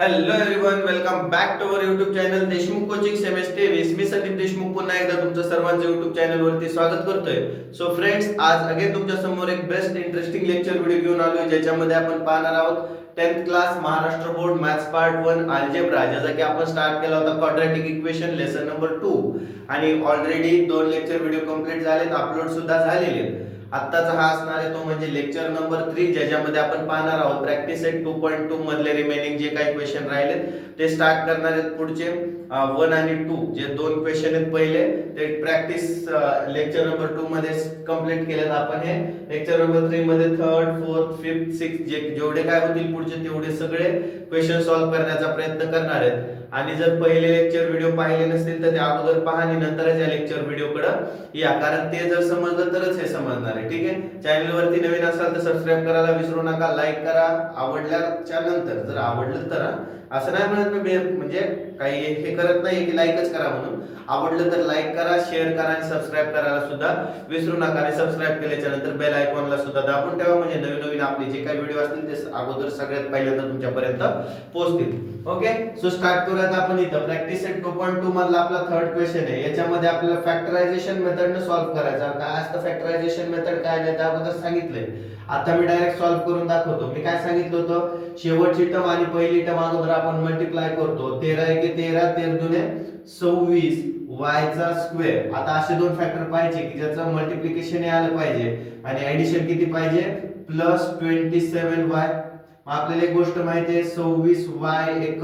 Hello everyone, welcome back to our YouTube channel Deshmukh coaching semester 20. मी संदीप देशमुख पुन्हा एकदा तुमचं सर्वांचं युट्यूब चॅनल वरती स्वागत करतोय. सो फ्रेंड्स, आज अगेन तुमच्या समोर एक बेस्ट इंटरेस्टिंग लेक्चर व्हिडिओ घेऊन आलोय, ज्याच्यामध्ये आपण पाहणार आहोत 10th class Maharashtra board maths part 1 algebra, ज्याचा की आपण स्टार्ट केला होता क्वाड्रॅटिक इक्वेशन लेसन नंबर 2. आणि ऑलरेडी 2 लेक्चर व्हिडिओ कंप्लीट झालेत, अपलोड सुद्धा झालेले आहेत. आत्ताचा हा असणार आहे तो म्हणजे लेक्चर नंबर 3, ज्याच्यामध्ये आपण पाहणार आहोत प्रॅक्टिस सेट 2.2 मधले रिमेनिंग जे काही क्वेश्चन राहिलेत ते स्टार्ट करणार आहेत. पुढचे 1 आणि 2 जे दोन क्वेश्चन आहेत पहिले ते प्रॅक्टिस लेक्चर नंबर 2 मध्ये कंप्लीट केलेत आपण. हे लेक्चर नंबर 3 मध्ये 3rd 4th 5th 6th जेवढे काय होतील पुढचे तेवढे सगळे क्वेश्चन सॉल्व्ह करण्याचा प्रयत्न करणार आहेत. आणि जर पहिले लेक्चर व्हिडिओ पाहिले नसतील तर ते अगोदर पहा आणि नंतरच या लेक्चर व्हिडिओकडे या, कारण ते जर समजलं तरच हे समजणार आहे. ठीक आहे, चॅनल वरती नवीन असाल तर सबस्क्राइब करायला विसरू नका, लाईक करा आवडल्याच्या नंतर, जर आवडलं तर. असं नाही म्हणत मी म्हणजे काही हे करत नाही की लाईकच करा म्हणून, आवडलं तर लाईक करा, शेअर करा आणि सबस्क्राइब करायला सुद्धा विसरू नका. आणि सबस्क्राइब केल्याच्या नंतर बेल आयकॉनला सुद्धा दाबून ठेवा, म्हणजे नवीन नवीन आपले जे काही व्हिडिओ असतील ते अगोदर सगळ्यात पहिल्यांदा तुमच्यापर्यंत पोहोचतील. ओके, सो स्टार्ट करूयात आपण. इथं प्रॅक्टिस सेट 2.2 मधला आपला 3rd क्वेश्चन आहे. याच्यामध्ये आपल्याला फॅक्टरायझेशन मेथडने सॉल्व्ह करायचा. काय असतं फॅक्टरायझेशन मेथड, काय नाही त्याबद्दल सांगितलंय. आता मी डायरेक्ट सॉल्व्ह करून दाखवतो. मी काय सांगितलं होतं, शेवटची टर्म आणि पहिली टर्म अगोदर आपण मल्टिप्लाय करतो. 13 एके 13, 13 दुने 26 y चा स्क्वेअर. आता असे दोन फॅक्टर पाहिजे की ज्याचं मल्टिप्लिकेशन आलं पाहिजे आणि ऍडिशन किती पाहिजे, प्लस 27y. आपल्याला एक गोष्ट माहिती आहे, 26y एक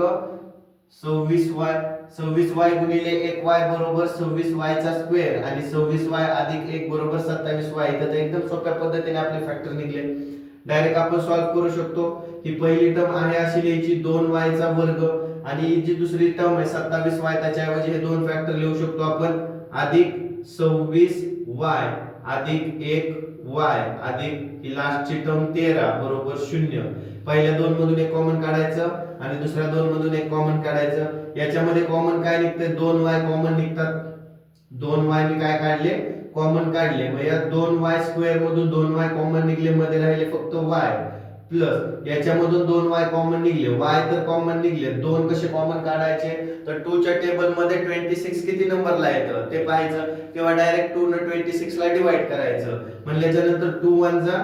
26y, 26y गुणिले 1y बरोबर 26y चा स्क्वेअर आणि 26y अधिक 1 बरोबर 27y. तर एकदम सोप्या पद्धतीने आपले फॅक्टर निघले. डायरेक्ट आपण सॉल्व्ह करू शकतो. ही पहिली टर्म आहे अशी लिहायची 2y चा वर्ग, आणि जी दुसरी टर्म आहे 27y, त्याच्याऐवजी हे दोन फॅक्टर लिहू शकतो आपण, अधिक 26y अधिक 1y अधिक ही लास्टची टर्म 13 बरोबर 0. पहिल्या दोन मधून एक कॉमन काढायचं आणि दुसऱ्या दोन मधून एक कॉमन काढायचं. याच्यामध्ये कॉमन काय निघते, 2y कॉमन निघतात. 2y मी काय काढले, कॉमन काढले. मग या 2y स्क्वेअर मधून 2y कॉमन निघले, मध्ये राहिले फक्त y. प्लस याच्यामधून 2y कॉमन निघले, y तर कॉमन निघले. दोन कसे कॉमन काढायचे, तर 2 च्या टेबल मध्ये 26 किती नंबरला येतं ते पाहायचं, किंवा डायरेक्ट 2 ने 26 ला डिवाइड करायचं. म्हणल्याच्या नंतर 2 1 जा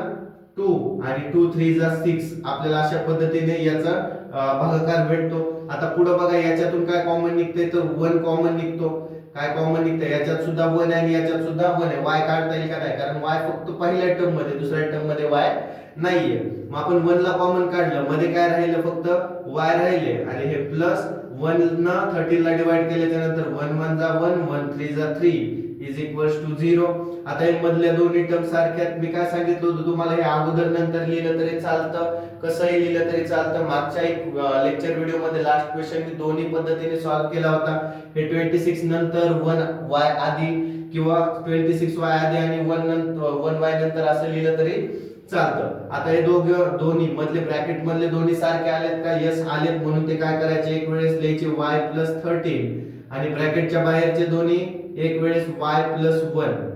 2 आणि 2 3 जा 6. आपल्याला अशा पद्धतीने याचा भागाकार भेटतो. आता पुढे बघा, याच्यातून काय कॉमन निघते, तर 1 कॉमन निघतो. काय कॉमन निघते, याच्यात सुद्धा 1 आहे आणि याच्यात सुद्धा 1 आहे. y काढता येईल का, नाही, कारण y फक्त पहिल्या टर्म मध्ये, दुसऱ्या टर्म मध्ये y नाहीये. मग आपण 1 ला कॉमन काढलं, मध्ये काय राहिलं, फक्त y राहिले. आणि हे प्लस 1 न 13 ला डिवाइड केल्याच्या नंतर 1 1 जा 1, 1 3 जा 3 इज इक्वल्स टू 0. आता हे मधल्या दोन्ही टर्म सारख्यात. मी काय सांगितलं होतं तुम्हाला, हे अगोदर नंतर लिहिलं तरी चालतं, कसंही लिहिलं तरी चालतं. मागच्या एक लेक्चर व्हिडिओ मध्ये लास्ट क्वेश्चन मी दोन्ही पद्धतीने सॉल्व्ह केला होता. हे 26 नंतर 1y आधी किंवा 26y आधी आणि 1y नंतर असं लिहिलं तरी चालतं. आता हे दोन्ही मधले ब्रॅकेट मधले दोन्ही सारखे आलेत का, यस आलेत. म्हणून ते काय करायचे, एक वेळेस लिहायचे y प्लस 13 आणि ब्रॅकेटच्या बाहेरचे दोन्ही एक वेळेस y plus 1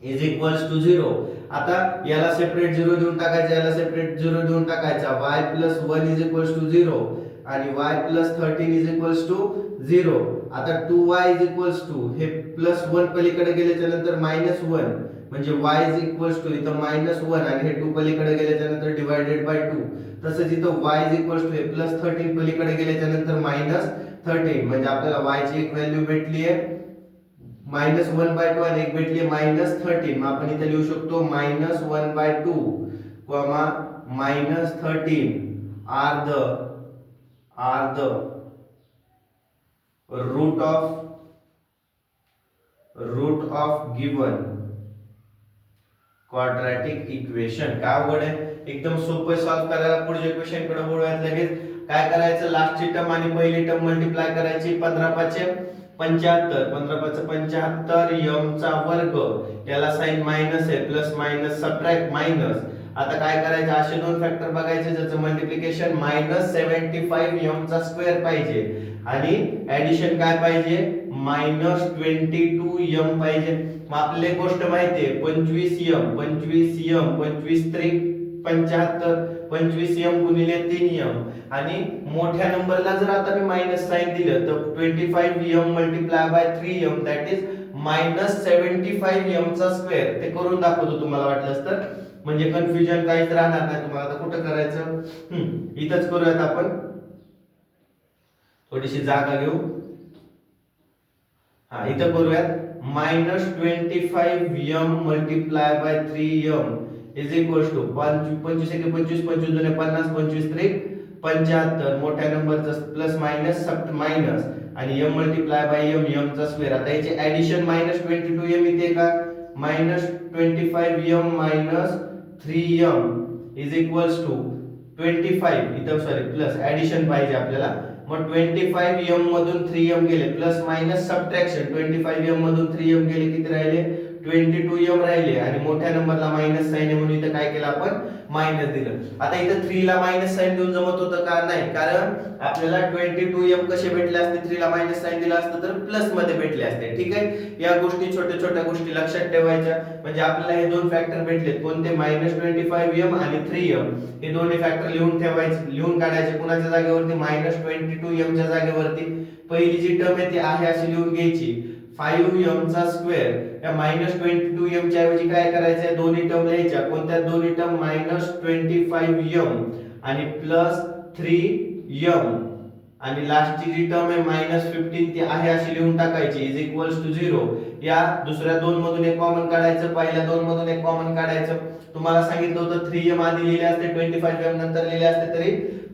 is equals to 0. आता याला सेपरेट 0 देऊन टाकायचा, याला सेपरेट 0 देऊन टाकायचा. y plus 1 is equals to 0 आणि y plus 13 is equals to 0. आता 2y इज इक्वल्स टू, हे प्लस 1 पलीकडे गेल्याच्या नंतर मायनस 1, म्हणजे y इज इक्वल्स टू इथं मायनस 1 आणि हे 2 पलीकडे गेल्याच्या नंतर डिवाइडेड बाय 2. तसंच इथं y इज इक्वल्स टू हे प्लस 13 पलीकडे गेल्याच्या नंतर मायनस 13, म्हणजे आपल्याला y ची एक व्हॅल्यू भेटली आहे मायनस 1/2 आणि एक भेटली मायनस 13. मग आपण इथे लिहू शकतो minus 1/2 comma minus 13 are the root of given quadratic equation. काय अवघड आहे, एकदम सोपं सॉल्व्ह करायला. पुढच्या क्वेश्चन कडे वळूयात लगेच. काय करायचं, लास्टची टर्म आणि पहिली टर्म मल्टिप्लाय करायची. 15 5 75, 15 5 75 m चा वर्ग, याला साइन मायनस आहे, प्लस मायनस सबट्रॅक्ट मायनस. आता काय करायचं, असे दोन फॅक्टर बघायचे ज्याचं मल्टिप्लिकेशन मायनस 75 m चा स्क्वेअर पाहिजे आणि ऍडिशन काय पाहिजे, मायनस 22 m पाहिजे. मग आपल्याला एक गोष्ट माहिती आहे, 25 m 25 3 75 25m गुणिले 3m आणि मोठ्या नंबरला जर आता मी मायनस साइन दिलं तर 25m multiply by 3m that is -75m चा स्क्वेअर. ते करून दाखवतो तुम्हाला वाटलंच तर, म्हणजे कन्फ्युजन काहीच राहणार नाही तुम्हाला. आता कुठं करायचं, इथंच करूयात आपण. थोडीशी जागा घेऊ. हा इथं करूयात. -25m multiply by 3m is equal to 25 एके 25 25 दुने 50 25 त्रिक 75. मोठ्या नंबरचा प्लस मायनस सब मायनस आणि m मल्टिप्लाय बाय m चा स्क्वेअर. आता याचे ऍडिशन -22m येते का, -25m minus 3m is equals to 25. इथं सॉरी प्लस ऍडिशन पाहिजे आपल्याला. मग 25m मधून 3m गेले, प्लस मायनस सबट्रॅक्शन. 25m मधून 3m गेले, किती राहिले, 22m राहिले. आणि मोठ्या नंबरला मायनस साइन आहे म्हणून इथं काय केलं आपण, मायनस दिलं. आता इथं 3 ला मायनस साइन देऊन जमत होतं का, नाही, कारण आपल्याला 22m कसे भेटले असते, 3 ला मायनस साइन दिलं असतं तर प्लस मध्ये भेटले असते. ठीक आहे, या गोष्टी छोट्या छोट्या गोष्टी लक्षात ठेवायच्या. म्हणजे आपल्याला हे दोन फॅक्टर भेटलेत, कोणते, -25m आणि 3m. हे दोन्ही फॅक्टर लिहून ठेवायचे, लिहून काढायचे. कुणाच्या जागेवरती, -22m च्या जागेवरती पहिली जी टर्म आहे ती आहे अशी लिहून घ्यायची, 5m चा स्क्वेअर. या -22m च्या ऐवजी काय करायचं, दोन्ही टर्म लिहायच्या. कोणत्या दोन्ही टर्म, -25m आणि प्लस 3m आणि लास्टची जी टर्म आहे -15 ती आहे अशी लिहून टाकायची, इज इक्वल्स टू 0. या दुसऱ्या दोन मधून एक कॉमन काढायचं, पहिल्या दोन मधून एक कॉमन काढायचं. तुम्हाला सांगितलं होतं 3m आधी लिहिले असते, 25m नंतर लिहिले असते तरी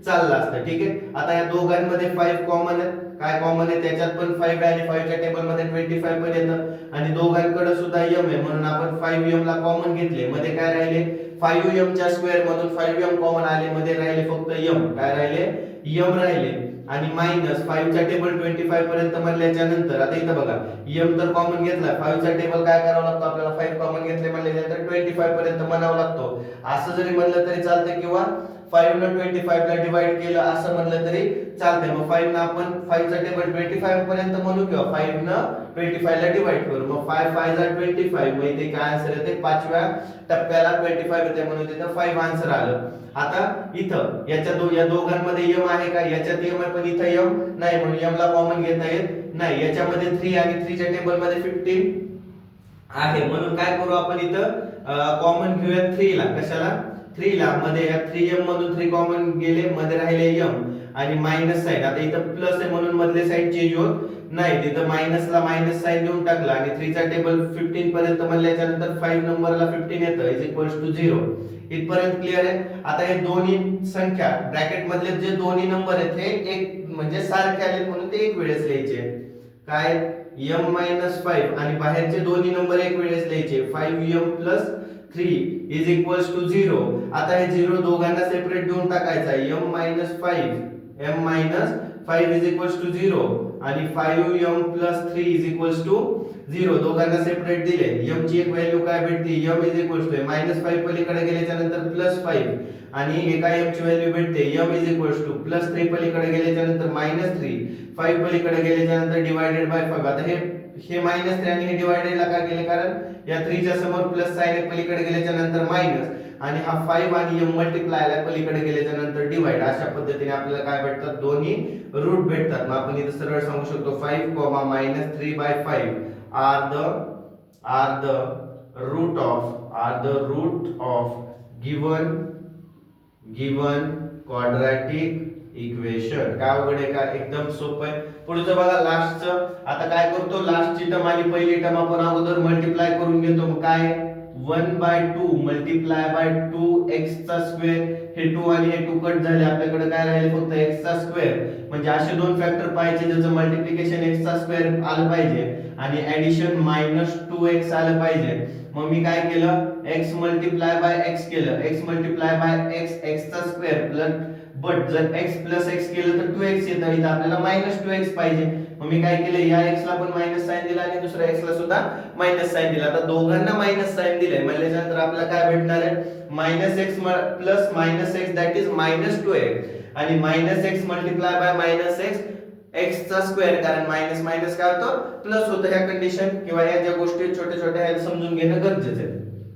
चाललं असतं. ठीक आहे, आता या दोघांमध्ये 5 कॉमन आहे. काय कॉमन आहे, त्याच्यात पण 5 आहे आणि 5 च्या टेबल मध्ये 25 पण येतं आणि दोघांकडे सुद्धा m आहे म्हणून आपण 5m ला कॉमन घेतले. मध्ये काय राहिले, 5m च्या स्क्वेअर मधून 5m कॉमन आले, मध्ये राहिले फक्त m. काय राहिले, m राहिले. आणि मायनस 5 च्या टेबल 25 पर्यंत म्हणल्याच्या नंतर आता इथं बघा, m तर कॉमन घेतला, 5 चा टेबल काय करावं लागतो आपल्याला, 5 कॉमन घेतले म्हणल्याच्या नंतर 25 पर्यंत म्हणावं लागतो. असं जरी म्हणलं तरी चालतं किंवा 5 न 25 ला डिवाइड केलं असं म्हणलं तरी चालतंय. मग 5 न आपण 5 चा टेबल 25 पर्यंत म्हणू किंवा 5 न 25 ला डिवाइड करू. मग 5 5 जा 25, मग इथे काय आन्सर येते, पाचव्या टप्प्याला 25 येते म्हणून तिथं 5 आन्सर आलं. आता इथं या दोघांमध्ये m आहे का, याच्यात m आहे पण इथं m नाही म्हणून m ला कॉमन घेता येत नाही. याच्यामध्ये 3 आणि 3 च्या टेबल मध्ये 15 आहे म्हणून काय करू आपण, इथं कॉमन घेऊया 3 ला. कशाला, 3 ला. मध्ये या 3m मधून 3 कॉमन गेले, मध्ये राहिले m आणि मायनस साइन. आता इथं प्लस आहे म्हणून मधले साइन चेंज होत नाही, तिथं मायनस ला मायनस साइन देऊन टाकला आणि 3 चा टेबल 15 पर्यंत म्हणल्याच्या नंतर 5 नंबरला 15 येतं, इज इक्वल्स टू 0. इथपर्यंत क्लिअर आहे. आता हे दोन्ही संख्या ब्रॅकेट मधले जे दोन्ही नंबर आहेत हे एक म्हणजे सारखे आले म्हणून ते एक वेळेस लिहायचे. काय, m-5 आणि बाहेरचे दोन्ही नंबर एक वेळेस लिहायचे, 5m + 3 इज इक्वल्स टू 0. आता हे 0 दोघांना सेपरेट देऊन टाकायचा, m-5 इज इक्वल्स टू 0 आणि 5m + 3 इज इक्वल्स टू 0. दोघांना सेपरेट दिले. m ची एक व्हॅल्यू काय भेटते, m इज इक्वल्स टू -5 पलीकडे गेल्याच्या नंतर +5 आणि एका m ची व्हॅल्यू भेटते m इज इक्वल्स टू +3 पलीकडे गेल्याच्या नंतर -3, 5 पलीकडे गेल्याच्या नंतर डिवायडेड बाय 5. आता हे -3 आणि हे डिवायडेड ला का केले, कारण या 3 च्या समोर प्लस साइन आहे, पलीकडे गेल्याच्या नंतर मायनस आणि हा 5 आणि m मल्टिप्लाय ला पलीकडे गेल्याच्या नंतर डिवाइड. अशा पद्धतीने आपल्याला काय भेटतात, दोन्ही रूट भेटतात. मग आपण इथे सरळ सांगू शकतो 5, -3/5 are the root of given quadratic equation. काय अवघड आहे का, एकदम सोपं आहे. पुढचं बघा लास्टचं. आता काय करतो, लास्टची टर्म आली, पहिली टर्म आपण अगोदर मल्टिप्लाय करून घेतो. मग काय, 1/2 मल्टिप्लाय बाय 2x चा स्क्वेअर. हे 2 आणि हे 2 कट झाले, आपल्याकडे काय राहिले फक्त x चा स्क्वेअर. म्हणजे असे दोन फॅक्टर पाहिजे ज्याचं मल्टिप्लिकेशन x चा स्क्वेअर आलं पाहिजे आणि ऍडिशन -2x आलं पाहिजे. मग मी काय केलं, x मल्टिप्लाय बाय x केलं, x मल्टिप्लाय बाय x चा स्क्वेअर प्लस, बट जर x प्लस x केलं तर 2x येतं, इथं आपल्याला -2x पाहिजे. मग मी काय केलं, या x ला पण मायनस साइन दिला आणि दुसऱ्या x ला सुद्धा मायनस साइन दिला. आता दोघांना मायनस साइन दिले म्हणल्यानंतर आपल्याला काय भेटणार आहे, -x plus -x that is -2x आणि -x multiply by -x x चा स्क्वेअर, कारण मायनस मायनस काय होतं, प्लस होतं. ह्या कंडिशन किंवा या ज्या गोष्टी छोट्या छोट्या आहेत समजून घेणं गरजेचं आहे.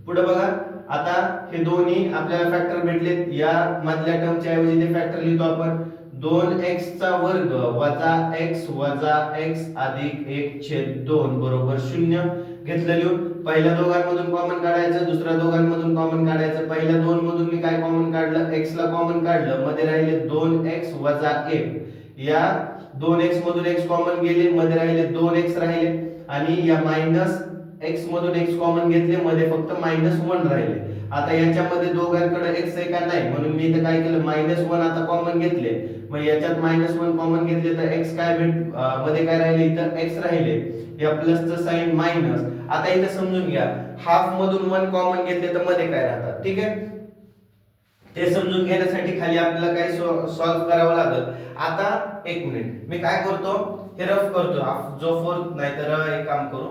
पुढे बघा, आता हे दोन्ही आपल्याला फॅक्टर भेटलेत, या मधल्या टर्मच्या ऐवजी ते फॅक्टर लिहितो आपण 2x चा वर्ग वजा x वजा x अधिक 1/2 बरोबर 0 घेतलं लिहून. पहिल्या दोघांमधून कॉमन काढायचं, दुसऱ्या दोघांमधून कॉमन काढायचं. पहिल्या दोन मधून मी काय कॉमन काढलं, x ला कॉमन काढलं, मध्ये राहिले 2x वजा 1. या 2x मधून x कॉमन गेले, मध्ये राहिले 2x राहिले, आणि या मायनस x मधून x कॉमन घेतले, मध्ये फक्त -1 राहिले. आता याच्यामध्ये दोघांकडे x आहे का नाही, म्हणून मी इथे काय केलं, -1 आता कॉमन घेतले. मग याच्यात -1 कॉमन घेतले तर x काय मध्ये काय राहिले, इथं x राहिले, या प्लसचं साइन मायनस. आता इथे समजून घ्या, हाफ मधून 1 कॉमन घेतले तर मध्ये काय राहतात, ठीक आहे. ते समजून घेण्यासाठी खाली आपल्याला काय सॉल्व्ह करावं लागेल. आता एक मिनिट मी काय करतो, हे रफ करतो जो फोर्थ, नाहीतर एक काम करू,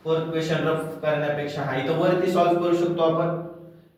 फोर्थ क्वेश्चन रफ करण्यापेक्षा हा इथं वरती सॉल्व्ह करू शकतो आपण.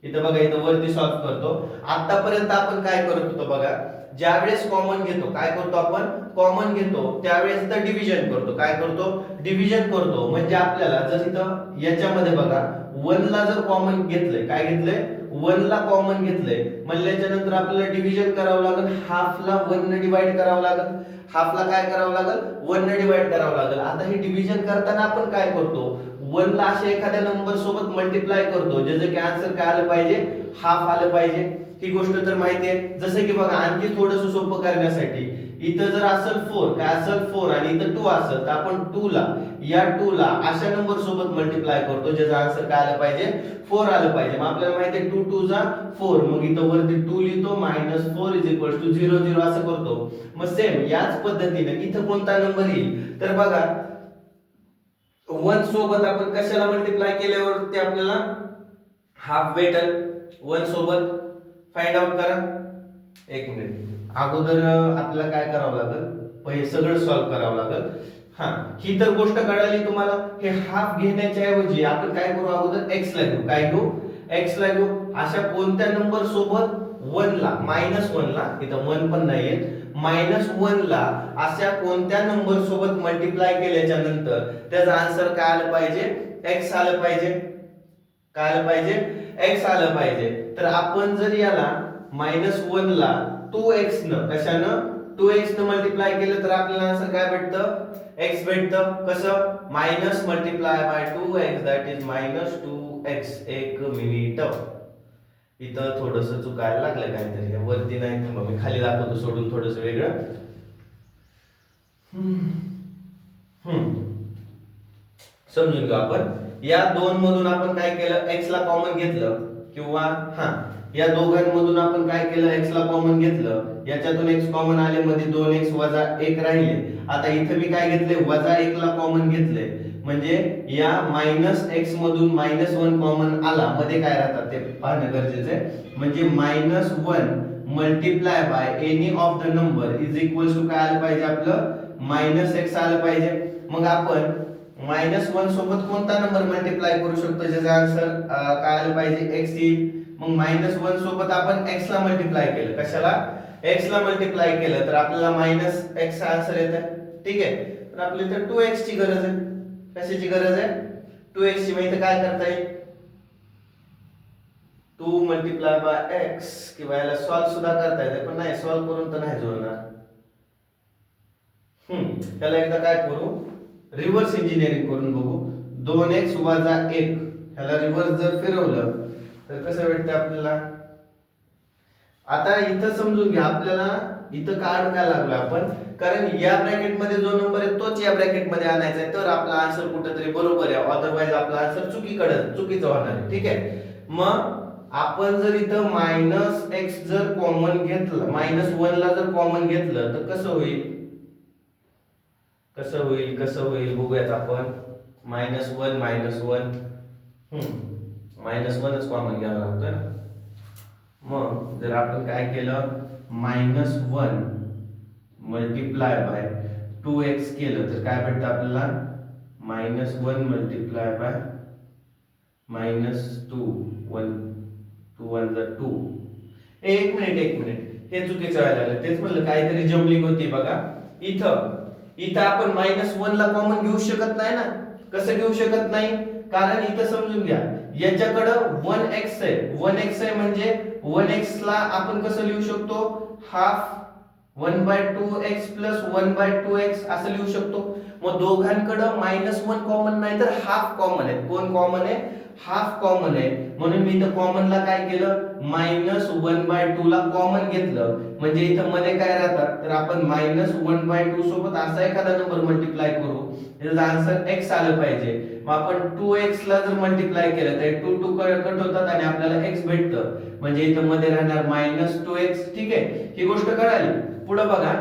इथं बघा, इथं वरती सॉल्व्ह करतो. आतापर्यंत आपण काय करत होतो बघा, ज्या वेळेस कॉमन घेतो काय करतो आपण, कॉमन घेतो त्यावेळेस तर डिव्हिजन करतो. काय करतो, डिव्हिजन करतो. म्हणजे आपल्याला जर इथं याच्यामध्ये बघा 1 ला जर कॉमन घेतलंय, काय घेतलंय, 1 ला कॉमन घेतलंय, म्हणल्याच्या नंतर आपल्याला डिव्हिजन करावं लागेल, हाफ ला 1 ने डिवाइड करावं लागेल, हाफ ला काय करावं लागेल, 1 ने डिवाइड करावं लागेल. आता हे डिव्हिजन करताना आपण काय करतो, 1 ला अशा एखाद्या नंबर सोबत मल्टिप्लाय करतो, ज्याचं की आन्सर काय आलं पाहिजे, हाफ आलं पाहिजे. ही गोष्ट तर माहिती आहे. जसं की बघा, आणखी थोडंसं सोपं करण्यासाठी इथं जर असेल 4, काय असेल 4, आणि इथं 2 असेल, तर आपण 2 ला, या 2 ला अशा नंबर सोबत मल्टिप्लाय करतो ज्याचं आन्सर काय आलं पाहिजे, 4 आलं पाहिजे. मग आपल्याला माहिती आहे 2 2 जा 4, मग इथं वरती 2 लिहितो, -4 0 0 असं करतो. मग सेम याच पद्धतीने इथं कोणता नंबर येईल, तर बघा 1 सोबत आपण कशाला मल्टिप्लाय केल्यावर ते आपल्याला हाफ भेटेल. 1 सोबत फाइंड आउट करा. एक मिनिट, अगोदर आपल्याला काय करावं लागेल, पहिले सगळं सॉल्व्ह करावं लागेल. ही तर गोष्ट कळाली तुम्हाला. हे हाफ घेण्याच्या ऐवजी आपण काय करू, अगोदर x ला घेऊ. काय घेऊ, x ला घेऊ. अशा कोणत्या नंबर सोबत 1 ला, -1 ला, इथं 1 पण नाहीये, -1 ला अशा कोणत्या नंबर सोबत मल्टिप्लाय केल्याच्या नंतर त्याचा आन्सर काय आलं पाहिजे, x आलं पाहिजे. काय आलं पाहिजे, x आलं पाहिजे. तर आपण जर याला -1 ला 2x न, कशानं, 2x न मल्टिप्लाय केलं तर आपल्याला आन्सर काय भेटतं, x भेटतं. कसं, minus multiply by 2x that is -2x. एक मिनिट, इथं थोडंसं चुकायला लागलं काहीतरी, वरती नाही, थांबा मी खाली दाखवतो सोडून थोडंसं वेगळं. समजून घेऊ आपण. या दोन मधून आपण काय केलं, x ला कॉमन घेतलं, किंवा या दोघांमधून आपण काय केलं, x ला कॉमन घेतलं, याच्यातून x कॉमन आले, मध्ये 2x वजा 1 राहिले. आता इथे मी काय घेतले, वजा 1 ला कॉमन घेतले, म्हणजे या -x मधून -1 कॉमन आला, मध्ये काय राहतात ते पाहणं गरजेचं आहे. म्हणजे -1 multiply by any of the number is equals to काय आलं पाहिजे, आपलं -x आलं पाहिजे. मग आपण -1 सोबत कोणता नंबर मल्टिप्लाय करू शकतो ज्याचा आन्सर काय आलं पाहिजे, x येईल. मग -1 सोबत आपण x ला मल्टिप्लाय केलं, कशाला, x ला मल्टिप्लाय केलं, तर आपल्याला -x आन्सर येतं. ठीक आहे, तर आपल्याला इथे 2x ची गरज आहे. कशाची गरज आहे, 2x ची. मग इथे काय करता येईल, 2 मल्टिप्लाय बाय x, किंवा याला सॉल्व्ह सुद्धा करता येते, पण नाही, सॉल्व्ह करून तर नाही जुळणार. त्याला एकदा काय करू, रिव्हर्स इंजिनिअरिंग करून बघू. 2x वजा 1 ह्याला रिव्हर्स जर फिरवलं तर कसं भेटतं आपल्याला. आता इथं समजून घ्या, आपल्याला इथं का अडकायला लागलो आपण, कारण या ब्रॅकेट मध्ये जो नंबर आहे तोच या ब्रॅकेट मध्ये आणायचा आहे, तर आपला आन्सर कुठेतरी बरोबर आहे, अदरवाइज आपला आन्सर चुकीचं होणार आहे. ठीक आहे, मग आपण जर इथं -x जर कॉमन घेतलं, -1 ला जर कॉमन घेतलं तर कसं होईल, कसं होईल बघूयात आपण. -1 -1च कॉमन घ्यावं लागतं ना. मग जर आपण काय केलं, -1 मल्टिप्लाय बाय 2x केलं तर काय भेटतं आपल्याला, -1 मल्टिप्लाय बाय -2 2 1 2. एक मिनिट, हे चुकीचं व्हायला लागलं. तेच म्हणलं काहीतरी जमलिंग होती बघा. इथं आपण -1 ला कॉमन घेऊ शकत नाही ना. कसं घेऊ शकत नाही, कारण इथं समजून घ्या, याच्याकडं 1x आहे, 1x आहे म्हणजे 1x ला आपण कसं लिहू शकतो, हाफ 1/2x प्लस 1/2x असं लिहू शकतो. मग दोघांकडं -1 कॉमन नाही तर हाफ कॉमन आहे. कोण कॉमन आहे, हाफ कॉमन आहे. म्हणून मी इथं कॉमनला काय केलं, -1/2 ला कॉमन घेतलं. म्हणजे इथं मध्ये काय राहतात, तर आपण -1/2 सोबत असा एखादा नंबर मल्टिप्लाय करू, याचा आन्सर x आलं पाहिजे. मग आपण 2x ला जर मल्टिप्लाय केलं तर 2 2 कट होतात आणि आपल्याला x भेटतं. म्हणजे इथं मध्ये राहणार -2x. ठीक आहे, ही गोष्ट कळाली. पुढे बघा,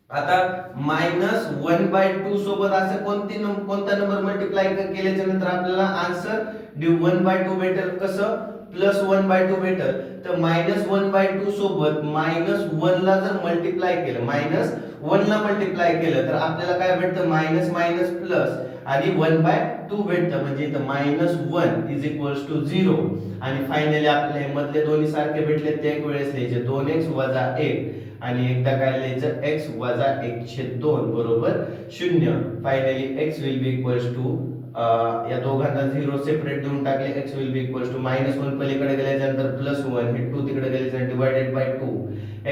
आता -1/2 सोबत असं कोणता नंबर मल्टिप्लाय केल्याच्या नंतर आपल्याला आन्सर 1/2 भेटेल. कसं, +1/2 भेटेल. तर -1/2 सोबत -1 ला जर मल्टिप्लाय केलं, -1 ला मल्टिप्लाय केलं तर आपल्याला काय भेटतं, मायनस मायनस प्लस आणि 1/2 भेटतं. म्हणजे इथं -1 = 0. आणि फायनली आपल्याला हे मधले दोन्ही सारखे भेटले ते एक वेळेस लिहायचे, 2x - 1 आणि एकदा काय लिहायचं, x - 1/2 बरोबर 0. Finally x will be equals to, या दोघांना 0 सेपरेट देऊन टाकले, x will be equals to -1 पलीकडे गेल्यानंतर +1, हे 2 तिकडे गेल्यानंतर divided by 2.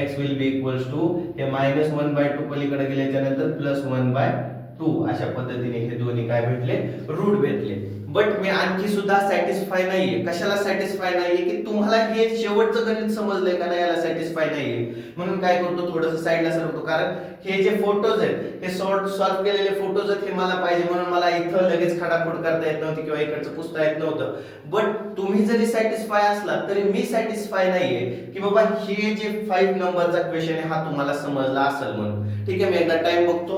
x will be equals to, हे -1/2 पलीकडे गेल्यानंतर +1/2. अशा पद्धतीने हे दोन्ही काय भेटले, रूट भेटले. बट मी आणखी सुद्धा सॅटिस्फाय नाहीये. कशाला सॅटिस्फाय नाहीये, की तुम्हाला हे शेवटचं गणित समजलंय का नाही याला सॅटिस्फाय नाहीये. म्हणून काय करतो, थोडंसं साइडला सरकतो. कारण हे जे फोटोज आहेत, हे सॉल्व केलेले फोटोज आहेत, हे मला पाहिजे. म्हणून मला इथं लगेच खडाखोड करता येत नव्हती किंवा इकडचं पुसता येत नव्हतं. बट तुम्ही जरी सॅटिस्फाय असला तरी मी सॅटिस्फाय नाहीये की बाबा हे जे 5 नंबरचा क्वेश्चन आहे हा तुम्हाला समजला असेल म्हणून. ठीक आहे, मी एकदा टाइम बघतो.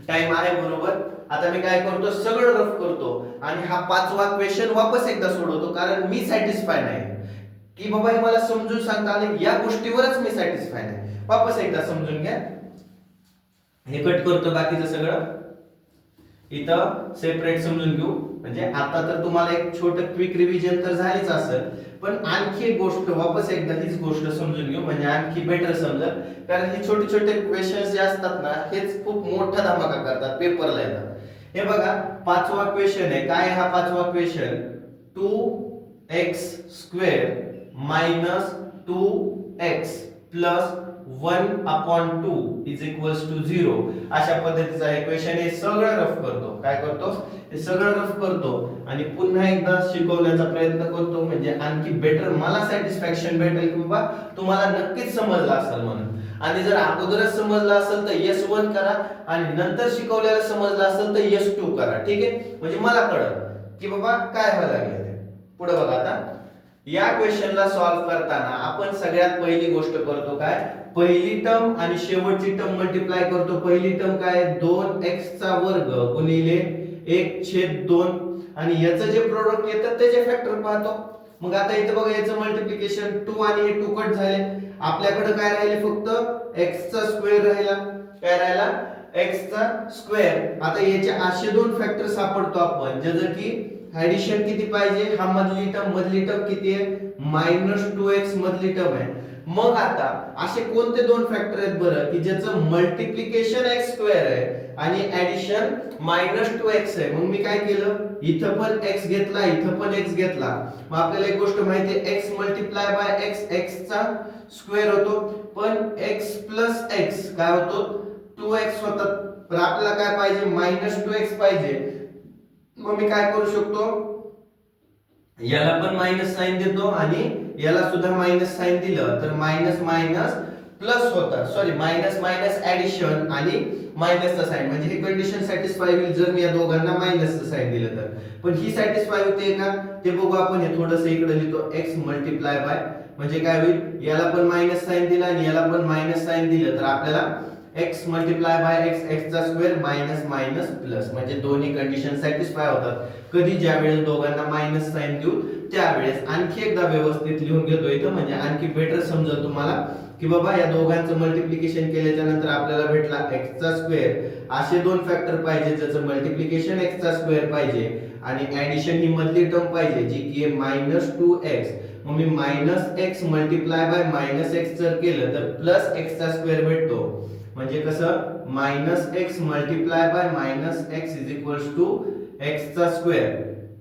टाइम आहे बरोबर. आता मी काय करतो, सगळं रफ करतो आणि हा 5वा क्वेश्चन वापस एकदा सोडवतो. कारण मी सॅटिस्फाय नाही की बाबा हे मला समजून सांगता आलं, या गोष्टीवरच मी सॅटिस्फाय नाही. वापस एकदा समजून घ्या. हे कट करतो, बाकीचं सगळं इथं सेपरेट समजून घेऊ. म्हणजे आता तर तुम्हाला एक छोटं क्विक रिव्हिजन तर झालीच असेल, पण आणखी एक गोष्ट वापस एकदा हीच गोष्ट समजून घेऊ म्हणजे आणखी बेटर समजेल. कारण हे छोटे छोटे क्वेश्चन्स जे असतात ना, हेच खूप मोठा धमाका करतात, पेपरला येतात. हे बघा, 5वा क्वेश्चन आहे. काय हा 5वा क्वेश्चन, 2x² - 2x + 1/2 = 0. अशा पद्धतीचा हे क्वेश्चन. हे सगळं रफ करतो. काय करतो, हे सगळं रफ करतो आणि पुन्हा एकदा शिकवण्याचा प्रयत्न करतो. म्हणजे आणखी बेटर मला सॅटिस्फॅक्शन भेटेल की बाबा तुम्हाला नक्कीच समजलं असेल म्हणून. आणि जर अगोदरच समजलं असेल तर S1 करा आणि नंतर शिकवलेलं समजलं असेल तर S2 करा. ठीक आहे, म्हणजे मला कळलं की बाबा काय व्हायला लागले ते. पुढे बघा, आता या क्वेश्चनला सॉल्व करताना आपण सगळ्यात पहिली गोष्ट करतो काय, पहिली टर्म आणि शेवटची टर्म मल्टिप्लाय करतो. पहिली टर्म काय, 2x² गुणिले 1/2 आणि याचं जे प्रोडक्ट येतं त्याचे फॅक्टर पाहतो. मग आता इथे बघा, याचं मल्टिप्लिकेशन 2 आणि हे 2 कट झाले. आपल्याकडे काय राहिले, फक्त x² राहिला. काय राहिला, x². आता याचे असे दोन फॅक्टर सापडतो आपण, ज्याचं की ऍडिशन किती पाहिजे, हा मधली टर्म किती आहे, -2x मधली टर्म आहे. मग आता असे कोणते दोन फॅक्टर आहेत बरं की ज्याचं मल्टिप्लिकेशन x² आहे आणि ऍडिशन -2x आहे. मग मी काय केलं, इथं पण x घेतला, इथं पण x घेतला. मग आपल्याला एक गोष्ट माहिती आहे, x multiply by x, x चा स्क्वेअर होतो, पण x प्लस x काय होतो, 2x होतात. पण आपल्याला काय पाहिजे, -2x पाहिजे. मग मी काय करू शकतो, याला पण मायनस साइन देतो आणि याला सुद्धा मायनस साइन दिलं तर मायनस मायनस प्लस होतात. सॉरी, मायनस मायनस ऍडिशन आणि मायनसचा साइन, म्हणजे ही कंडिशन सॅटिस्फाय होईल जर मी या दोघांना मायनसचं साइन दिलं तर. पण ही सॅटिस्फाय होते का ते बघू आपण. हे थोडंसं इकडे लिहितो, x मल्टिप्लाय बाय, म्हणजे काय होईल, याला पण मायनस साइन दिला आणि याला पण मायनस साइन दिलं तर आपल्याला x multiply by x, x चा स्क्वेअर मायनस मायनस प्लस, म्हणजे दोन्ही कंडिशन सॅटिस्फाय होतात. कधी, ज्या वेळेस दोघांना मायनस साइन देऊ त्यावेळेस. आणखी एकदा व्यवस्थित लिहून घेतो इथं, म्हणजे आणखी बेटर समजेल तुम्हाला की बाबा या दोघांचं मल्टिप्लिकेशन केल्याच्या नंतर आपल्याला भेटला x चा स्क्वेअर. असे दोन फॅक्टर पाहिजे ज्याचं मल्टिप्लिकेशन x चा स्क्वेअर पाहिजे आणि ऍडिशन ही मधली टर्म पाहिजे जी की आहे -2x. मग मी -x मल्टिप्लाय बाय -x जर केलं तर प्लस x चा स्क्वेअर भेटतो. म्हणजे कसं, -x multiply by -x = x चा स्क्वेअर.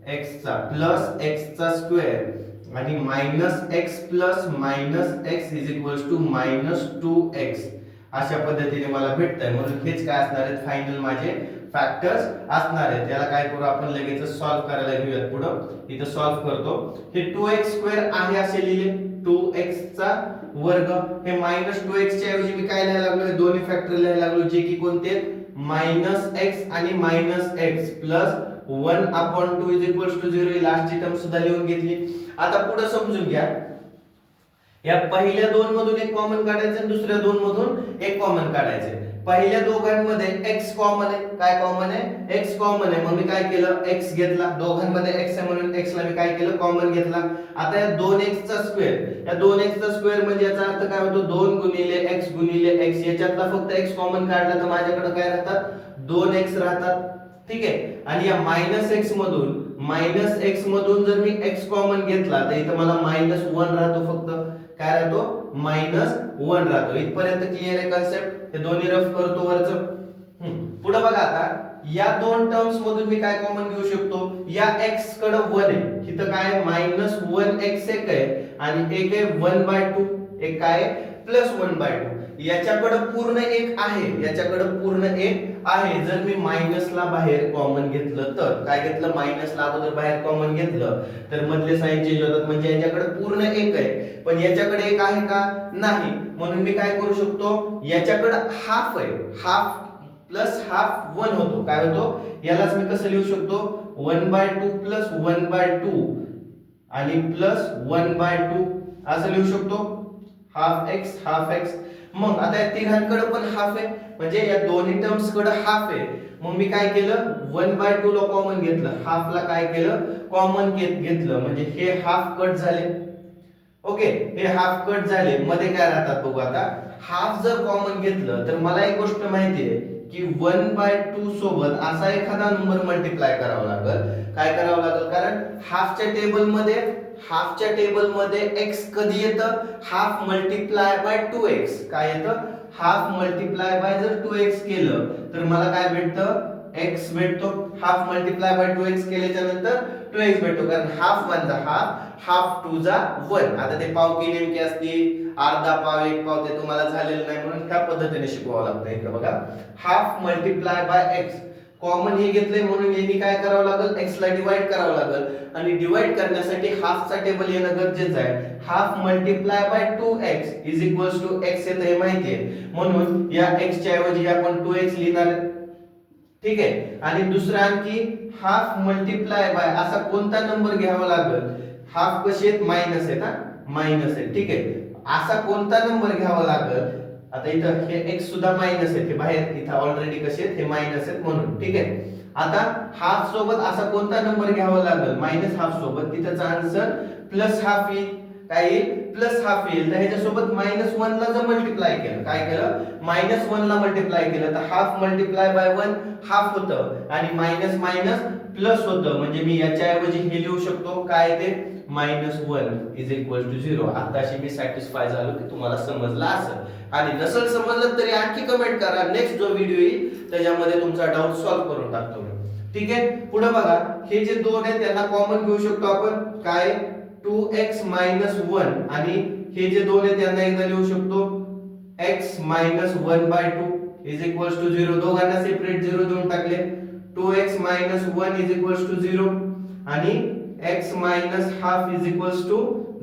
x चा प्लस x चा स्क्वेअर आणि minus x plus minus x is equals to minus 2x अशा पद्धतीने मला भेटतंय. म्हणून हेच काय असणार आहेत फायनल माझे फॅक्टर्स असणार आहेत. याला काय करू आपण लगेच सॉल्व्ह करायला घेऊयात. पुढे इथं सॉल्व्ह करतो. हे 2x स्क्वेअर आहे असे लिहिले 2x चा वर्ग. हे मायनस 2x च्या ऐवजी मी काय लिहायला लागलो दोन्ही फॅक्टर लिहायला लागलो जे की कोणते मायनस x आणि minus x plus 1/2 is equals to 0 ही लास्टची टर्म सुद्धा लिहून घेतली. आता पुढे समजून घ्या. या पहिल्या दोन मधून एक कॉमन काढायचं आणि दुसऱ्या दोन मधून एक कॉमन काढायचं. पहिल्या दोघांमध्ये x कॉमन आहे. काय कॉमन आहे x कॉमन आहे. मग मी काय केलं x घेतला. दोघांमध्ये x आहे म्हणून x ला मी काय केलं कॉमन घेतला. आता या 2x चा स्क्वेअर या 2x चा स्क्वेअर म्हणजे याचा अर्थ काय होतो 2 गुणिले x गुणिले x याच्यातला फक्त x कॉमन काढला तर माझ्याकडे काय राहतात 2x राहतात. ठीक आहे. आणि या मायनस x मधून जर मी x कॉमन घेतला तर इथं मला -1 राहतो. फक्त काय राहतो -1 राहतो. इथपर्यंत क्लिअर आहे कन्सेप्ट. हे दोन्ही रफ करतो वरचं. पुढे बघा आता या दोन टर्म्स मधून मी काय कॉमन घेऊ शकतो. या x कडे 1 आहे. इथं काय -1x एक आहे आणि एक आहे 1/2 एक काय +1/2. याच्याकडे पूर्ण एक आहे. याच्याकडे पूर्ण एक आहे. जर मी मायनसला बाहेर कॉमन घेतलं तर काय घेतलं मायनसला अगोदर बाहेर कॉमन घेतलं तर मधले साइन चेंज होतात. म्हणजे याच्याकडे पूर्ण एक आहे पण याच्याकडे एक आहे का नाही. म्हणून मी काय करू शकतो याच्याकडे हाफ आहे. हाफ प्लस हाफ 1 होतो. काय होतो यालाच मी कसं लिहू शकतो 1/2 प्लस 1/2 आणि प्लस 1/2 असं लिहू शकतो. Half x. मग आता या तिघांकडे पण हाफ आहे म्हणजे या दोन्ही टर्म्स कडे हाफ आहे. मग मी काय केलं 1/2 ला कॉमन घेतलं. हाफ ला काय केलं कॉमन घेतलं म्हणजे हे हाफ कट झाले. ओके हे हाफ कट झाले. मध्ये काय राहतात बघू आता. हाफ जर कॉमन घेतलं तर मला एक गोष्ट माहिती आहे की 1/2 सोबत असा एखादा नंबर मल्टिप्लाय करावा लागेल. काय करावं लागेल कारण हाफच्या टेबलमध्ये x कधी येतं हाफ मल्टिप्लाय बाय 2x. काय येतं हाफ मल्टिप्लाय बाय जर 2x केलं तर मला काय भेटतं x भेटतो. हाफ मल्टिप्लाय बाय 2x केल्याच्या नंतर 2x भेटतो कारण हाफ 1 चा हाफ 2 चा 1. आता ते पाव की नेमके असतील अर्धा पाव एक पाव ते तुम्हाला झालेलं नाही म्हणून त्या पद्धतीने शिकवावं लागतं. इकडे बघा half multiply by x common हे घेतले म्हणून यांनी काय करावं लागेल x ला डिवाइड करावं लागेल आणि डिवाइड करण्यासाठी हाफ चा टेबल येणं गरजेचं आहे. Half multiply by 2x is equals to x येतं हे माहिती आहे. म्हणून या x च्या ऐवजी आपण 2x लिहिणार. ठीक आहे. आणि दुसरा आणखी हाफ मल्टिप्लाय बाय असा कोणता नंबर घ्यावा लागेल. हाफ कसे आहेत मायनस आहेत. मायनस आहे. ठीक आहे. असा कोणता नंबर घ्यावा लागेल. आता इथं हे x सुद्धा मायनस आहे. हे बाहेर इथं ऑलरेडी कसे आहेत हे मायनस आहेत म्हणून. ठीक आहे. आता हाफ सोबत असा कोणता नंबर घ्यावा लागेल मायनस हाफ सोबत. तिथंचा आन्सर प्लस हाफ येईल. काय येईल प्लस हाफ येईल. तर ह्याच्या सोबत -1 ला जर मल्टिप्लाय केलं काय केलं -1 ला मल्टिप्लाय केलं तर हाफ मल्टिप्लाय बाय 1 हाफ होतं आणि मायनस मायनस प्लस होतं. म्हणजे मी याच्या ऐवजी हे लिहू शकतो काय ते -1 इज इक्वल टू 0. आताशी मी सॅटिस्फाय झालो की तुम्हाला समजलं असेल. आणि नसेल समजलं तरी आणखी कमेंट करा. नेक्स्ट जो व्हिडिओ येईल त्याच्यामध्ये तुमचा डाऊट सॉल्व्ह करून टाकतो मी. ठीक आहे. पुढे बघा हे जे दोन आहेत त्यांना कॉमन घेऊ शकतो आपण. काय 2x - 1 आणि हे जे दोन आहेत त्यांना एकदा लिहू शकतो x - 1/2 इज इक्वल्स टू 0. दोघांना सेपरेट 0 देऊन टाकले. 2x - 1 इज इक्वल्स टू 0 आणि x - half is equals to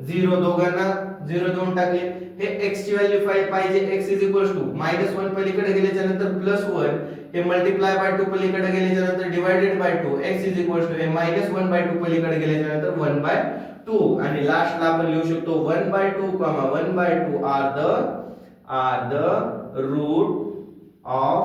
0. दोघांना 0 देऊन टाकले. हे x ची व्हॅल्यू पाहिजे. x इज इक्वल्स टू -1 पलीकडे गेल्याच्या नंतर +1 हे मल्टिप्लाय बाय 2 पलीकडे गेल्याच्या नंतर divided by 2 x is equals to हे -1/2 पलीकडे गेल्याच्या नंतर 1/2 आणि लास्टला आपण लिहू शकतो 1/2, 1/2 are the root of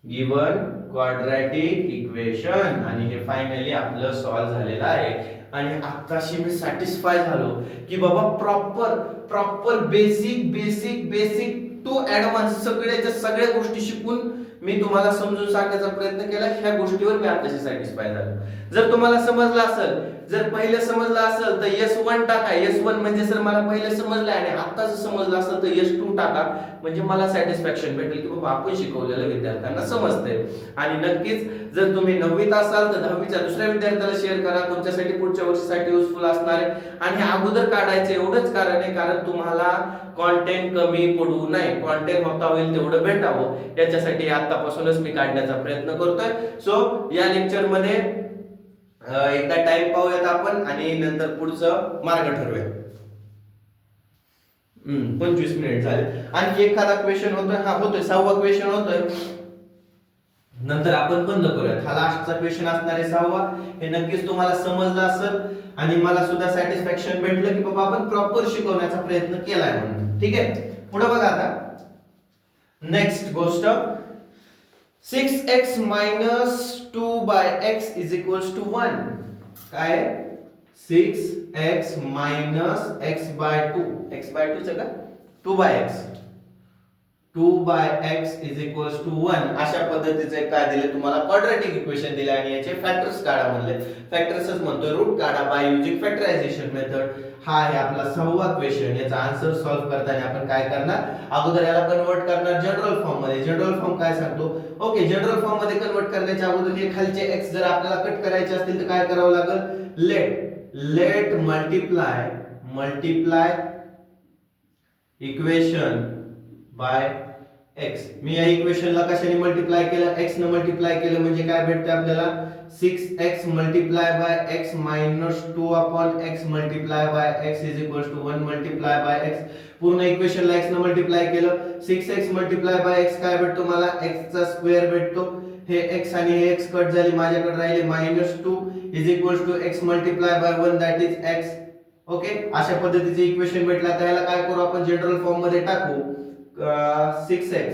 given quadratic equation. आणि हे फायनली आपलं सॉल्व्ह झालेलं आहे. आणि आताशी मी सॅटिस्फाय झालो की बाबा प्रॉपर बेसिक टू ऍडव्हान्स सगळ्या गोष्टी शिकून मी तुम्हाला समजून सांगण्याचा प्रयत्न केला. ह्या गोष्टीवर मी आताशी सॅटिस्फाय झालो. जर तुम्हाला समजलं असेल, जर पहिलं समजलं असेल तर S1 टाका. S1 म्हणजे सर मला पहिलं समजलं आणि आत्ताच समजलं असेल तर S2 टाका. म्हणजे मला सॅटिस्फॅक्शन भेटेल की बाबा आपण शिकवलेलं विद्यार्थ्यांना समजतंय. आणि नक्कीच जर तुम्ही 9वीत असाल तर 10वीच्या दुसऱ्या विद्यार्थ्याला शेअर करा, तुमच्यासाठी पुढच्या वर्षीसाठी युजफुल असणार आहे. आणि अगोदर काढायचं एवढंच कारण आहे, कारण तुम्हाला कंटेंट कमी पडू नये, कंटेंट होता होईल तेवढं भेटावं याच्यासाठी आतापासूनच मी काढण्याचा प्रयत्न करतोय. सो या लेक्चर मध्ये एकदा टाइम पाहूयात आपण आणि नंतर पुढचं मार्ग ठरवूया. 25 मिनिट झाले. आणखी एखादा क्वेश्चन होतोय? हा होतोय, 6वा क्वेश्चन होतोय. नंतर आपण बंद करूयात. हा लास्टचा क्वेश्चन असणार आहे 6वा. हे नक्कीच तुम्हाला समजलं असेल आणि मला सुद्धा सॅटिस्फॅक्शन भेटलं की बाबा आपण प्रॉपर शिकवण्याचा प्रयत्न केलाय म्हणून. ठीक आहे, पुढे बघा आता नेक्स्ट गोष्ट. 6x minus 2 by x is equals to 1. काय 6x minus x by 2, x by 2 च का 2 by x, 2 by x is equals to 1 अशा पद्धतीचे काय दिले तुम्हाला क्वाड्रॅटिक इक्वेशन दिले आणि याचे फॅक्टर्स काढा म्हणले. फॅक्टर्सच म्हणतोय, रूट काढा बाय युजिंग फॅक्टरायझेशन मेथड. हा आहे आपला 6वा क्वेश्चन. याचा आन्सर सॉल्व्ह करताना आपण काय करणार, अगोदर याला कन्वर्ट करणार जनरल फॉर्म मध्ये. जनरल फॉर्म काय सांगतो, ओके, जनरल फॉर्म मध्ये कन्वर्ट करण्याच्या अगोदर हे खालचे x जर आपल्याला कट करायचे असतील तर काय करावं लागेल, let multiply equation by x. मी या इक्वेशनला कशाने मल्टिप्लाय केलं, x ने मल्टिप्लाय केलं म्हणजे काय भेटते आपल्याला 6x multiply by x minus 2 upon x multiply by x is equals to 1 multiply by x. पूर्ण इक्वेशनला x ने मल्टिप्लाय केलं, 6x मल्टिप्लाय बाय x काय भेटतो मला, x चा स्क्वेअर भेटतो. हे x आणि हे x कट झाले, माझ्याकडे राहिले minus 2 is equals to x multiply by 1 that is x. Okay, अशा पद्धतीचे इक्वेशन भेटला. तर याला काय करू आपण जनरल फॉर्म मध्ये टाकू. 6x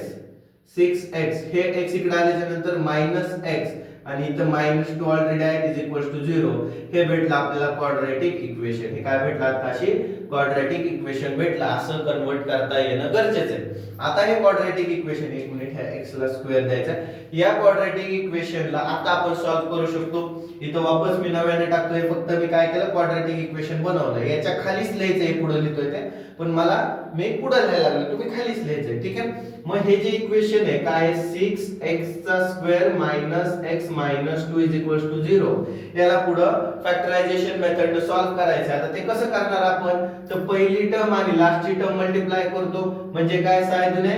हे x इकडे आल्याच्या नंतर मायनस x आणि इथं मायनस 2 ऑलरेडी आहे इज इक्वल्स टू 0. हे भेटलं आपल्याला क्वाड्रॅटिक इक्वेशन. हे काय भेटलं आताशी क्वाड्रॅटिक इक्वेशन भेटलं. असं कन्वर्ट करता येणं गरजेचं आहे. आता हे क्वाड्रॅटिक इक्वेशन, एक मिनिट, ह्या x ला स्क्वेअर द्यायचा. या क्वाड्रॅटिक इक्वेशनला आता आपण सॉल्व्ह करू शकतो. इथं वापस मी नव्याने टाकतोय, फक्त मी काय केलं क्वाड्रॅटिक इक्वेशन बनवलं. याच्या खालीच लिहायचंय, पुढे लिहितोय ते, पण मला मी पुढे लिहायला लागलो, तुम्ही खालीच लिहायचंय. ठीक आहे, मग हे जे इक्वेशन आहे काय 6x चा square minus x minus 2 is equals to 0. याला पुढे फॅक्टरायझेशन मेथड ने सॉल्व्ह करायचं. आता ते कसं करणार आपण, तर पहिली टर्म आणि लास्टची टर्म मल्टिप्लाय करतो म्हणजे काय सायदुने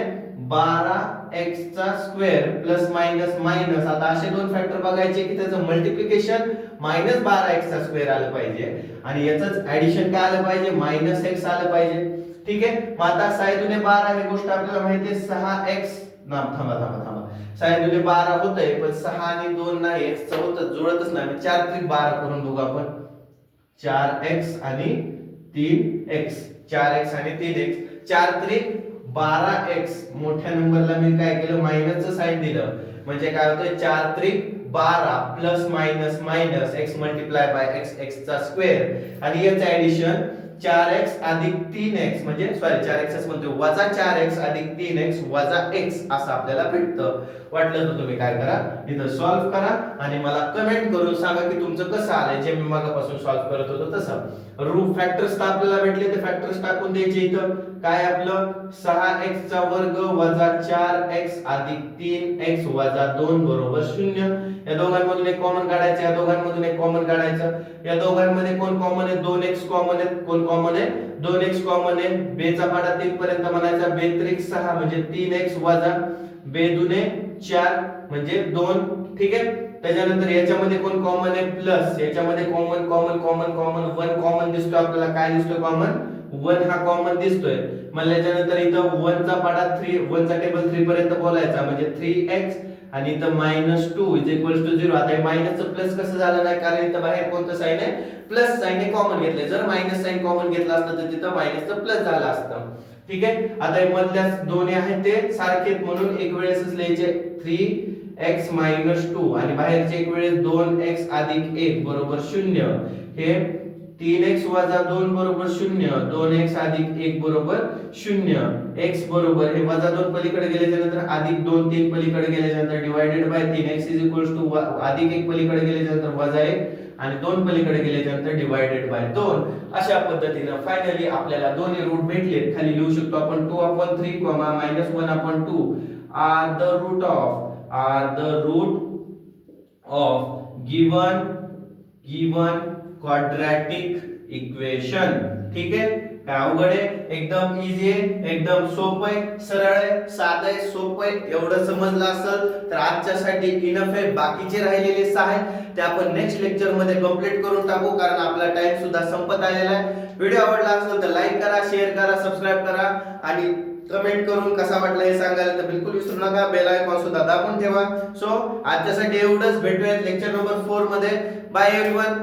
12x चा स्क्वेअर प्लस मायनस मायनस. आता असे दोन फॅक्टर बघायचे की त्याचं मल्टिप्लिकेशन मायनस 12x चा स्क्वेअर आलं पाहिजे आणि याचंच ऍडिशन काय आलं पाहिजे, मायनस x आलं पाहिजे. ठीक आहे, मग आता सायदुने 12 ही गोष्ट आपल्याला माहिती आहे 6x ना, थांबा सायदुने 12 होतंय पण 6 आणि 2 नाही, x चं होतं जुळतच नाही. 4 त्रिक 12 करून बघू आपण. 4x आणि 3x, 4x आणि 3x, 4 त्रिक 12x. मोठ्या नंबरला मी काय केलं, मायनसचं साइन दिलं म्हणजे काय होतं 4 त्रिक 12 plus minus minus x multiply by x, x चा स्क्वेअर आणि याचं ऍडिशन 4x अधिक 3x म्हणजे सॉरी 4x म्हणतोय वजा 4x अधिक 3x वजा x असं आपल्याला भेटतं. वाटलं तर तुम्ही काय करा, इथं सॉल्व्ह करा आणि मला कमेंट करून सांगा की तुमचं कसं आलंय, जे मी मागापासून सॉल्व्ह करत होतो तसं. रूट फॅक्टर्स तर आपल्याला भेटले, ते फॅक्टर्स टाकून द्यायचे. इथं काय आपलं 6x चा वर्ग वजा 4x अधिक 3x वजा 2 बरोबर 0. या दोघांमधून एक कॉमन काढायचं, या दोघांमधून एक कॉमन काढायचं. या दोघांमध्ये कोण कॉमन आहे, 2x कॉमन आहे. कोण कॉमन आहे, 2x कॉमन आहे. बेचा पाडा 3 पर्यंत म्हणायचा, 2 त्रिक 6 म्हणजे 3x वजा 2 दुने 4 म्हणजे 2. ठीक आहे, त्याच्यानंतर याच्यामध्ये कोण कॉमन आहे, प्लस याच्यामध्ये common common common common 1 common दिसतो आपल्याला. काय दिसतोय, कॉमन 1 हा कॉमन दिसतोय. मग याच्यानंतर इथं 1 चा पाडा 3, 1 चा टेबल 3 पर्यंत बोलायचा म्हणजे 3x आणि इथं मायनस 2 इज इक्वल्स टू 0. आता हे मायनसचं प्लस कसं झालं नाही, कारण इथं बाहेर कोणतं साइन आहे, प्लस साइन आहे, कॉमन घेतलंय. जर मायनस साइन कॉमन घेतलं असतं तर तिथं मायनसचं प्लस झालं असतं. ठीक आहे, आता हे मधल्या दोन्ही आहेत ते सारखेच म्हणून एक वेळेसच लिहायचे 3x मायनस 2 आणि बाहेरचे एक वेळेस 2x अधिक 1 बरोबर 0. हे 3x वजा 2 बरोबर 0, 2x अधिक 1 बरोबर 0, x बरोबर हे वजा 2 पलीकडे गेल्याच्या नंतर अधिक 2 3 पलीकडे गेल्याच्या नंतर डिवाइडेड बाय 3x अधिक 1 पलीकडे गेल्याच्या नंतर वजा 1 आणि 2 पलीकडे गेल्याच्या नंतर डिवाइडेड बाय 2. अशा पद्धतीने फायनली आपल्याला दोन्ही रूट भेटले. खाली लिहू शकतो आपण 2/3, -1/2 are the root of given quadratic equation. ठीक आहे. काय अवघड आहे? एकदम इझी आहे, एकदम सोपं आहे, सरळ आहे, साधं आहे, सोपं आहे. एवढं समजलं असेल तर आजच्यासाठी इनफ आहे. बाकीचे राहिलेले 6 आहेत ते आपण नेक्स्ट लेक्चर मध्ये कंप्लीट करून टाकू, कारण आपला टाइम सुद्धा संपत आलेला आहे. व्हिडिओ आवडला असेल तर लाईक करा, शेअर करा, सबस्क्राइब करा आणि कमेंट करून कसा वाटला हे सांगायला तर बिलकुल विसरू नका. बेल आयकॉन सुद्धा दाबून ठेवा. सो आजच्यासाठी एवढंच. भेटूयात लेक्चर नंबर 4 मध्ये. Bye everyone.